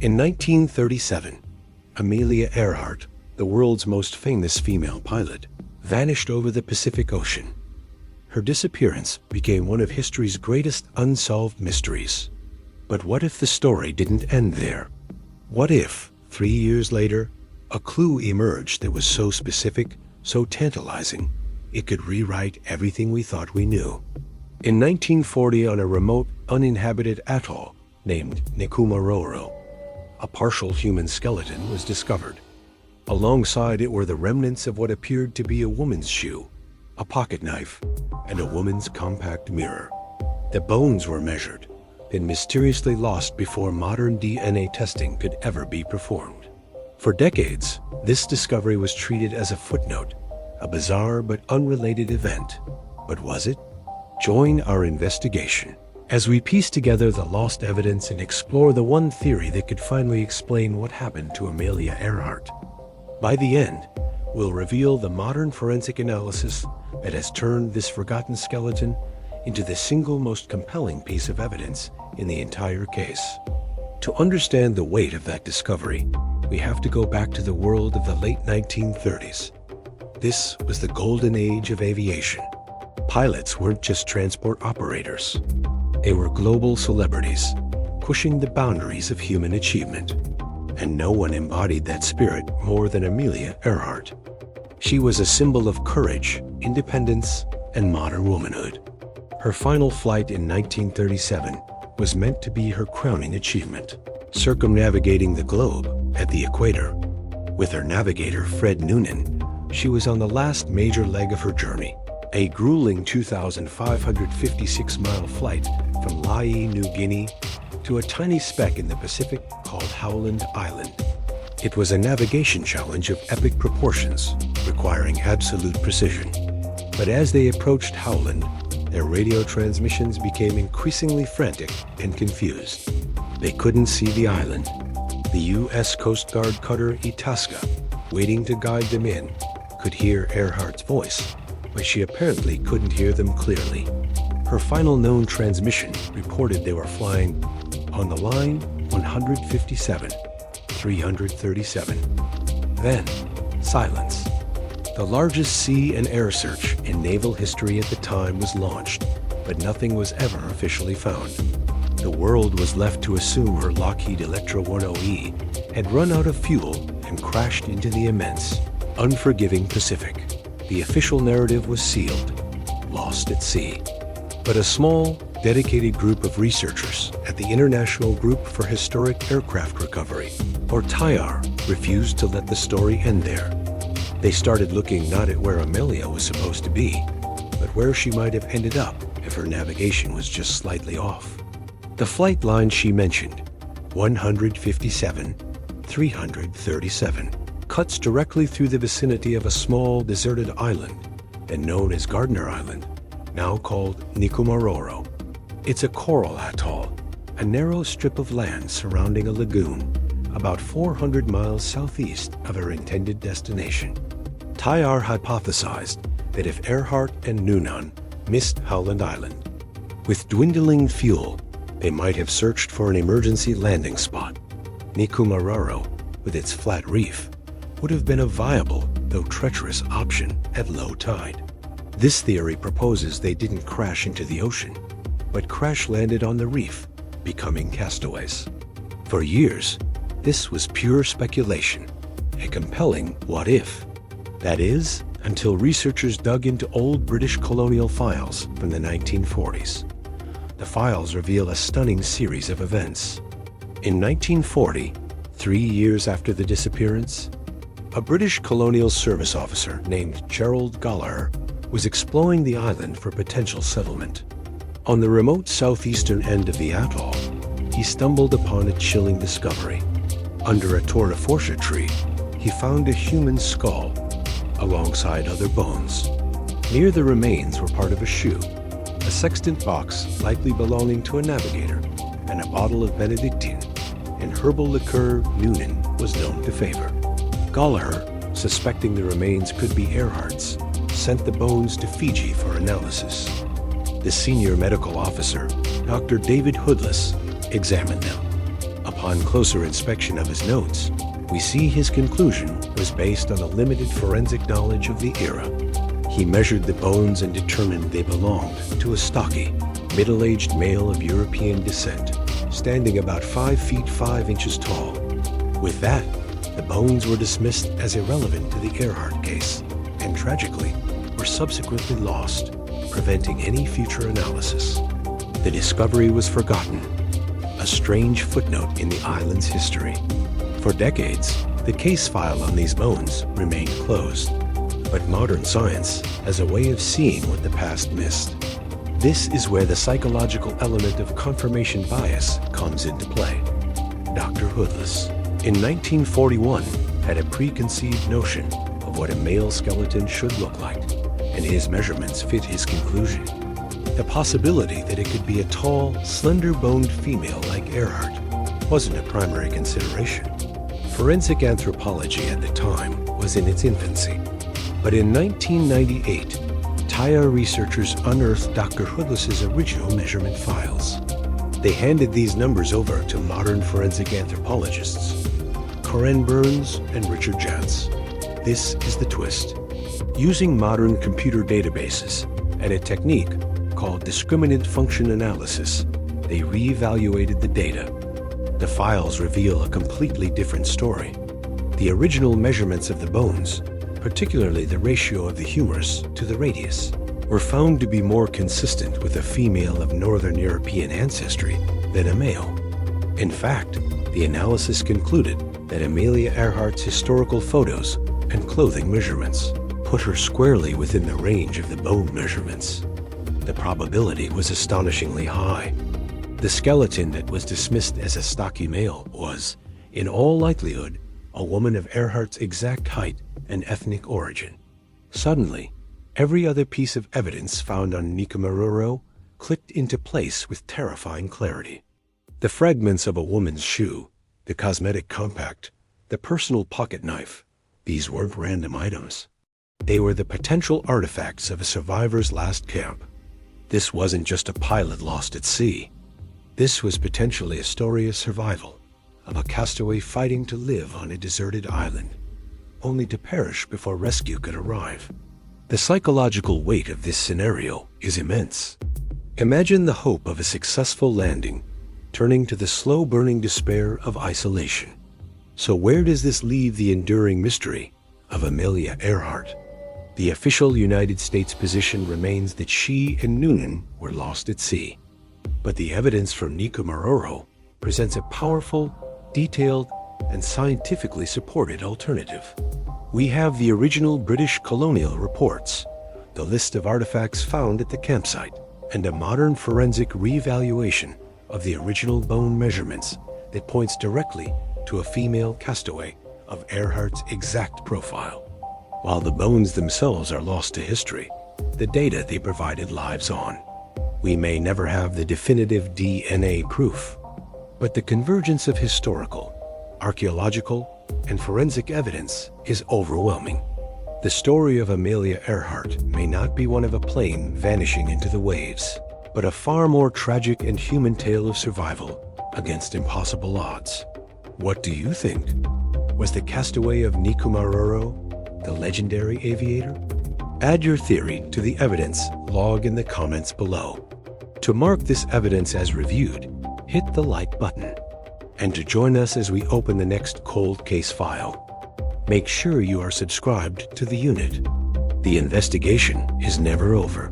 In 1937, Amelia Earhart, the world's most famous female pilot, vanished over the Pacific Ocean. Her disappearance became one of history's greatest unsolved mysteries. But what if the story didn't end there? What if, 3 years later, a clue emerged that was so specific, so tantalizing, it could rewrite everything we thought we knew? In 1940, on a remote, uninhabited atoll named Nikumaroro, a partial human skeleton was discovered. Alongside it were the remnants of what appeared to be a woman's shoe, a pocket knife, and a woman's compact mirror. The bones were measured, then mysteriously lost before modern DNA testing could ever be performed. For decades, this discovery was treated as a footnote, a bizarre but unrelated event. But was it? Join our investigation as we piece together the lost evidence and explore the one theory that could finally explain what happened to Amelia Earhart. By the end, we'll reveal the modern forensic analysis that has turned this forgotten skeleton into the single most compelling piece of evidence in the entire case. To understand the weight of that discovery, we have to go back to the world of the late 1930s. This was the golden age of aviation. Pilots weren't just transport operators. They were global celebrities, pushing the boundaries of human achievement. And no one embodied that spirit more than Amelia Earhart. She was a symbol of courage, independence, and modern womanhood. Her final flight in 1937 was meant to be her crowning achievement, circumnavigating the globe at the equator. With her navigator, Fred Noonan, she was on the last major leg of her journey, a grueling 2,556-mile flight from Lae, New Guinea, to a tiny speck in the Pacific called Howland Island. It was a navigation challenge of epic proportions, requiring absolute precision. But as they approached Howland, their radio transmissions became increasingly frantic and confused. They couldn't see the island. The U.S. Coast Guard cutter Itasca, waiting to guide them in, could hear Earhart's voice, but she apparently couldn't hear them clearly. Her final known transmission reported they were flying on the line 157, 337. Then, silence. The largest sea and air search in naval history at the time was launched, but nothing was ever officially found. The world was left to assume her Lockheed Electra 10E had run out of fuel and crashed into the immense, unforgiving Pacific. The official narrative was sealed, lost at sea. But a small, dedicated group of researchers at the International Group for Historic Aircraft Recovery, or TIAR, refused to let the story end there. They started looking not at where Amelia was supposed to be, but where she might have ended up if her navigation was just slightly off. The flight line she mentioned, 157, 337, cuts directly through the vicinity of a small deserted island, then known as Gardner Island, now called Nikumaroro. It's a coral atoll, a narrow strip of land surrounding a lagoon, about 400 miles southeast of her intended destination. TIAR hypothesized that if Earhart and Noonan missed Howland Island, with dwindling fuel, they might have searched for an emergency landing spot. Nikumaroro, with its flat reef, would have been a viable, though treacherous, option at low tide. This theory proposes they didn't crash into the ocean, but crash-landed on the reef, becoming castaways. For years, this was pure speculation, a compelling what-if. That is, until researchers dug into old British colonial files from the 1940s. The files reveal a stunning series of events. In 1940, 3 years after the disappearance, a British colonial service officer named Gerald Gallagher was exploring the island for potential settlement. On the remote southeastern end of the atoll, he stumbled upon a chilling discovery. Under a tornifortia tree, he found a human skull, alongside other bones. Near the remains were part of a shoe, a sextant box likely belonging to a navigator, and a bottle of Benedictine, an herbal liqueur Noonan was known to favor. Gallagher, suspecting the remains could be Earhart's, sent the bones to Fiji for analysis. The senior medical officer, Dr. David Hoodless, examined them. A Upon closer inspection of his notes, we see his conclusion was based on a limited forensic knowledge of the era. He measured the bones and determined they belonged to a stocky, middle-aged male of European descent, standing about 5 feet 5 inches tall. With that, the bones were dismissed as irrelevant to the Earhart case, and tragically, were subsequently lost, preventing any future analysis. The discovery was forgotten, a strange footnote in the island's history. For decades, the case file on these bones remained closed, but modern science has a way of seeing what the past missed. This is where the psychological element of confirmation bias comes into play. Dr. Hoodless, in 1941, had a preconceived notion of what a male skeleton should look like, and his measurements fit his conclusion. The possibility that it could be a tall, slender-boned female like Earhart wasn't a primary consideration. Forensic anthropology at the time was in its infancy, but in 1998, Thai researchers unearthed Dr. Hoodless's original measurement files. They handed these numbers over to modern forensic anthropologists, Corinne Burns and Richard Jantz. This is the twist. Using modern computer databases and a technique called discriminant function analysis, they re-evaluated the data. The files reveal a completely different story. The original measurements of the bones, particularly the ratio of the humerus to the radius, were found to be more consistent with a female of Northern European ancestry than a male. In fact, the analysis concluded that Amelia Earhart's historical photos and clothing measurements put her squarely within the range of the bone measurements. The probability was astonishingly high. The skeleton that was dismissed as a stocky male was, in all likelihood, a woman of Earhart's exact height and ethnic origin. Suddenly, every other piece of evidence found on Nikumaroro clicked into place with terrifying clarity. The fragments of a woman's shoe, the cosmetic compact, the personal pocket knife, these weren't random items. They were the potential artifacts of a survivor's last camp. This wasn't just a pilot lost at sea. This was potentially a story of survival, of a castaway fighting to live on a deserted island, only to perish before rescue could arrive. The psychological weight of this scenario is immense. Imagine the hope of a successful landing, turning to the slow-burning despair of isolation. So where does this leave the enduring mystery of Amelia Earhart? The official United States position remains that she and Noonan were lost at sea. But the evidence from Nikumaroro presents a powerful, detailed, and scientifically supported alternative. We have the original British colonial reports, the list of artifacts found at the campsite, and a modern forensic re-evaluation of the original bone measurements that points directly to a female castaway of Earhart's exact profile. While the bones themselves are lost to history, the data they provided lives on. We may never have the definitive DNA proof, but the convergence of historical, archaeological, and forensic evidence is overwhelming. The story of Amelia Earhart may not be one of a plane vanishing into the waves, but a far more tragic and human tale of survival against impossible odds. What do you think? Was the castaway of Nikumaroro the legendary aviator? Add your theory to the evidence log in the comments below. To mark this evidence as reviewed, hit the like button. And to join us as we open the next cold case file, make sure you are subscribed to the unit. The investigation is never over.